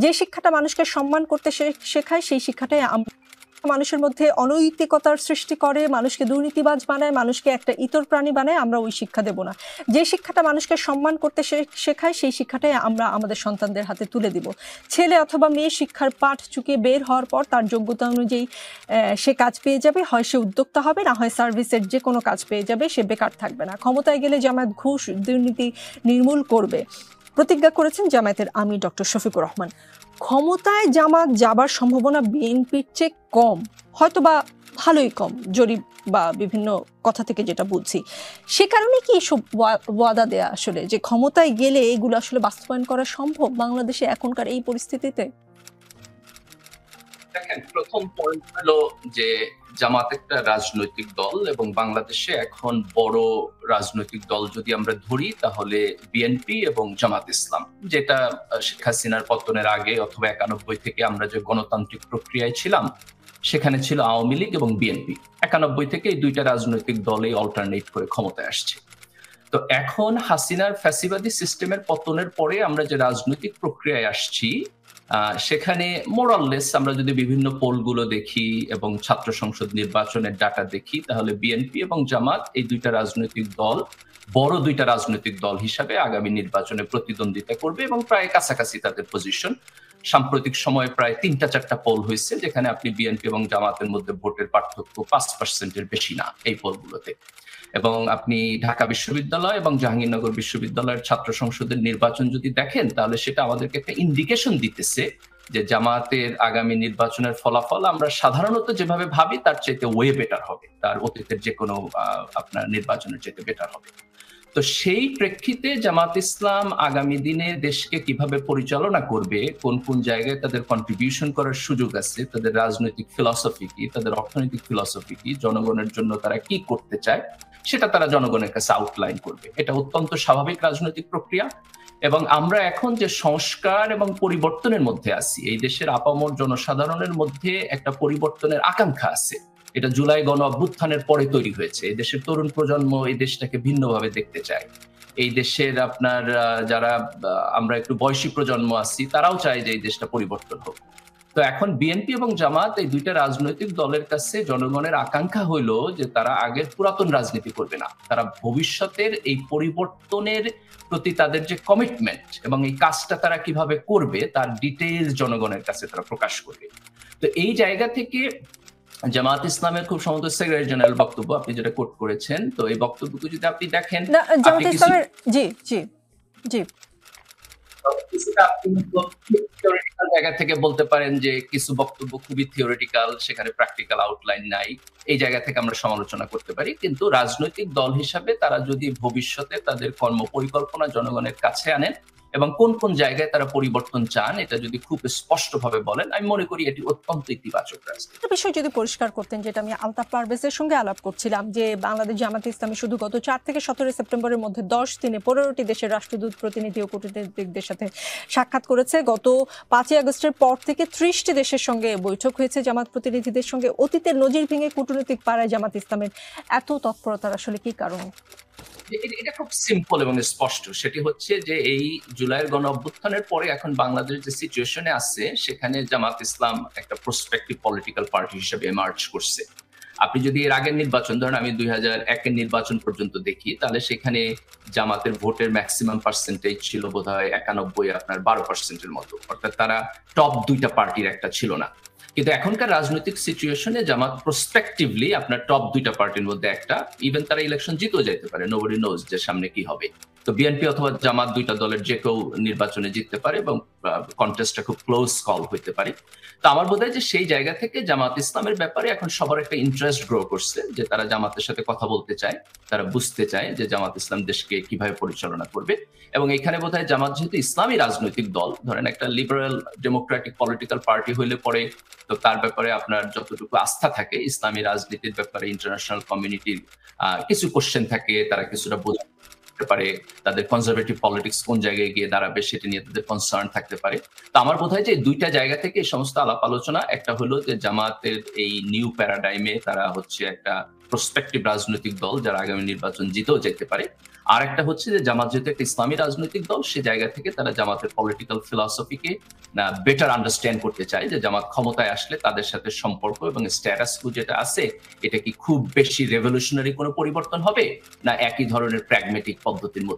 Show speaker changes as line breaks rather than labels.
যে শিক্ষাটা মানুষকে সম্মান করতে শেখায় সেই শিক্ষাটাই মানুষের মধ্যে অনৈতিকতার সৃষ্টি করে, মানুষকে দুর্নীতিবাজ বানায়, মানুষকে একটা ইতর প্রাণী বানায়, আমরা ওই শিক্ষা দেব না। যে শিক্ষাটা মানুষকে সম্মান করতে শেখায় সেই শিক্ষাটাই আমরা আমাদের সন্তানদের হাতে তুলে দিব। ছেলে অথবা মেয়ে শিক্ষার পাঠ চুকিয়ে বের হওয়ার পর তার যোগ্যতা অনুযায়ী সে কাজ পেয়ে যাবে, হয় সে উদ্যোক্তা হবে, না হয় সার্ভিসের যে কোনো কাজ পেয়ে যাবে, সে বেকার থাকবে না। ক্ষমতায় গেলে জামায়াত ঘুষ দুর্নীতি নির্মূল করবে প্রতিজ্ঞা করেছেন জামায়াতের আমির ডক্টর শফিকুর রহমান। ক্ষমতায় জামাত যাবার সম্ভাবনা বিএনপির চেয়ে কম, হয়তো বা ভালোই কম, জরিপ বা বিভিন্ন কথা থেকে যেটা বুঝছি। সে কারণে কি এসব ওয়াদা দেয়া আসলে, যে ক্ষমতায় গেলে এগুলো আসলে বাস্তবায়ন করা সম্ভব বাংলাদেশে এখনকার এই পরিস্থিতিতে?
দেখেন, প্রথম পয়েন্ট হলো যে জামাত একটা রাজনৈতিক দল এবং বাংলাদেশে এখন বড় রাজনৈতিক দল যদি আমরা ধরি তাহলে বিএনপি এবং জামাত ইসলাম, যেটা শেখ হাসিনার পতনের আগে অথবা 91 থেকে আমরা যে গণতান্ত্রিক প্রক্রিয়ায় ছিলাম সেখানে ছিল আওয়ামী লীগ এবং বিএনপি। 91 থেকে এই দুইটা রাজনৈতিক দলেই অল্টারনেট করে ক্ষমতায় আসছে। তো এখন হাসিনার ফ্যাসিবাদী সিস্টেমের পতনের পরে আমরা যে রাজনৈতিক প্রক্রিয়ায় আসছি সেখানে মোরাললেস আমরা যদি বিভিন্ন পোলগুলো দেখি এবং ছাত্র সংসদ নির্বাচনের ডাটা দেখি তাহলে বিএনপি এবং জামাত এই দুইটা রাজনৈতিক দল বড় দুইটা রাজনৈতিক দল হিসাবে আগামী নির্বাচনে প্রতিদ্বন্দ্বিতা করবে এবং প্রায় কাছাকাছি তাদের পজিশন। সাম্প্রতিক সময়ে প্রায় 3-4টা পোল হয়েছে যেখানে আপনি বিএনপি এবং জামাতের মধ্যে ভোটের পার্থক্য 5%-এর বেশি না এই পোলগুলোতে। এবং আপনি ঢাকা বিশ্ববিদ্যালয় এবং জাহাঙ্গীরনগর বিশ্ববিদ্যালয়ের ছাত্র সংসদের নির্বাচন যদি দেখেন তাহলে সেটা আমাদেরকে একটা ইন্ডিকেশন দিতেছে যে জামাতের আগামী নির্বাচনের ফলাফল আমরা সাধারণত যেভাবে ভাবি তার চাইতে ওয়ে বেটার হবে, তার অতীতের যে কোনো আপনার নির্বাচনের চাইতে বেটার হবে। তো সেই প্রেক্ষিতে জামাত ইসলাম আগামী দিনে দেশকে কিভাবে পরিচালনা করবে, কোন কোন জায়গায় তাদের কন্ট্রিবিউশন করার সুযোগ আছে, তাদের রাজনৈতিক ফিলসফি কি, তাদের অর্থনৈতিক ফিলসফি কি, জনগণের জন্য তারা কি করতে চায় সেটা তারা জনগণের কাছে আউটলাইন করবে। এটা অত্যন্ত স্বাভাবিক রাজনৈতিক প্রক্রিয়া। এবং আমরা এখন যে সংস্কার এবং পরিবর্তনের মধ্যে আছি, এই দেশের আপামর জনসাধারণের মধ্যে একটা পরিবর্তনের আকাঙ্ক্ষা আছে। এটা জুলাই গণ অভ্যুত্থানের পরে তৈরি হয়েছে। এই দেশের তরুণ প্রজন্ম এই দেশটাকে ভিন্নভাবে দেখতে চায়। এই দেশের আপনার যারা আমরা একটু বয়সী প্রজন্ম আছি তারাও চায় যে এই দেশটা পরিবর্তন হোক। তো এখন বিএনপি এবং জামাত এই দুইটা রাজনৈতিক দলের কাছে জনগণের আকাঙ্ক্ষা হইলো যে তারা আগের পুরাতন রাজনীতি করবে না, তারা ভবিষ্যতের এই পরিবর্তনের প্রতি তাদের যে কমিটমেন্ট এবং এই কাজটা তারা কিভাবে করবে তার ডিটেইলস জনগণের কাছে তারা প্রকাশ করবে। তো এই জায়গা থেকে জামাত ইসলামের খুব সম্ভবত সেক্রেটারি জেনারেল বক্তব্য আপনি যেটা কোট করেছেন, তো এই বক্তব্যকে যদি আপনি দেখেন
জামাত ইসলামের জি জি জি
জায়গা থেকে বলতে পারেন যে কিছু বক্তব্য খুবই থিওরিটিক্যাল, সেখানে প্র্যাকটিক্যাল আউটলাইন নাই, এই জায়গা থেকে আমরা সমালোচনা করতে পারি। কিন্তু রাজনৈতিক দল হিসাবে তারা যদি ভবিষ্যতে তাদের কর্ম পরিকল্পনা জনগণের কাছে আনেন এবং কোন কোন জায়গায় তারা পরিবর্তন চান এটা যদি খুব স্পষ্টভাবে বলেন, আমি মনে করি এটি অত্যন্ত ইতিবাচক রাজনীতি।
একটা বিষয় যদি পরিষ্কার করতেন, যেটা আমি আলতাফ পারভেজের সঙ্গে আলাপ করছিলাম, যে বাংলাদেশ জামাত ইসলামী শুধু গত 4 থেকে 17 সেপ্টেম্বরের মধ্যে 10 দিনে 15টি দেশের রাষ্ট্রদূত প্রতিনিধি ও কূটনীতিকদের সাথে সাক্ষাৎ করেছে। গত 5ই আগস্টের পর থেকে 30টি দেশের সঙ্গে বৈঠক হয়েছে জামাত প্রতিনিধিদের সঙ্গে। অতীতের নজির ভেঙে কূটনৈতিক পাড়ায় জামাত ইসলামের এত তৎপরতার আসলে কি কারণ?
এটা খুব সিম্পল এবং স্পষ্ট। সেটি হচ্ছে যে এই জুলাইয়ের গণ অভ্যুত্থানের পরে এখন বাংলাদেশ যে সিচুয়েশনে আছে সেখানে জামাত ইসলাম একটা প্রসপেক্টিভ পলিটিক্যাল পার্টি হিসেবে এমার্জ করছে। আপনি যদি এর আগের নির্বাচন ধরেন, আমি 2001-এর নির্বাচন পর্যন্ত দেখি, তাহলে সেখানে জামাতের ভোটের ম্যাক্সিমাম পার্সেন্টেজ ছিল বোধহয় 91, আপনার 12%-এর মতো, অর্থাৎ তারা টপ দুইটা পার্টির একটা ছিল না। কিন্তু এখনকার রাজনৈতিক সিচুয়েশনে জামাত প্রসপেক্টিভলি আপনার টপ দুইটা পার্টির মধ্যে একটা, ইভেন তারা ইলেকশন জিতেও যেতে পারে, নোবডি নোজ যে সামনে কি হবে। তো বিএনপি অথবা জামাত দুইটা দলের যে কেউ নির্বাচনে জিততে পারে এবং কন্টেস্টটা খুব ক্লোজ কল হইতে পারে। তো আমার বোধ হয় যে সেই জায়গা থেকে জামাত ইসলামের ব্যাপারে এখন সবার একটা ইন্টারেস্ট গ্রো করছে, যে তারা জামাতের সাথে কথা বলতে চায়, তারা বুঝতে চায় যে জামাত ইসলাম দেশকে কিভাবে পরিচালনা করবে। এবং এখানে বোধ হয় জামাত যেহেতু ইসলামী রাজনৈতিক দল, ধরেন একটা লিবারেল ডেমোক্রেটিক পলিটিক্যাল পার্টি হইলে পরে তো তার ব্যাপারে আপনার যতটুকু আস্থা থাকে ইসলামী রাজনীতির ব্যাপারে ইন্টারন্যাশনাল কমিউনিটির কিছু কোশ্চেন থাকে, তারা কিছুটা বুঝতে পারে, তাদের কনজারভেটিভ পলিটিক্স কোন জায়গায় গিয়ে দাঁড়াবে সেটা নিয়ে তাদের কনসার্ন থাকতে পারে। তো আমার বোধ হয় যে দুইটা জায়গা থেকে এই সমস্ত আলাপ আলোচনা, একটা হলো যে জামাতের এই নিউ প্যারাডাইমে তারা হচ্ছে একটা প্রসপেক্টিভ রাজনৈতিক দল যারা আগামী নির্বাচন জিতেও যেতে পারে। আর একটা হচ্ছে যে জামাত যেহেতু একটা ইসলামী রাজনৈতিক দল, সে জায়গা থেকে তারা জামাতের পলিটিক্যাল ফিলসফিকে বেটার আন্ডারস্ট্যান্ড করতে চায়, যে জামাত ক্ষমতায় আসলে তাদের সাথে সম্পর্ক এবং স্ট্যাটাস কো যেটা আছে এটা কি খুব বেশি রেভলিউশনারি কোনো পরিবর্তন হবে, না একই ধরনের প্র্যাগমেটিক পদ্ধতির মধ্যে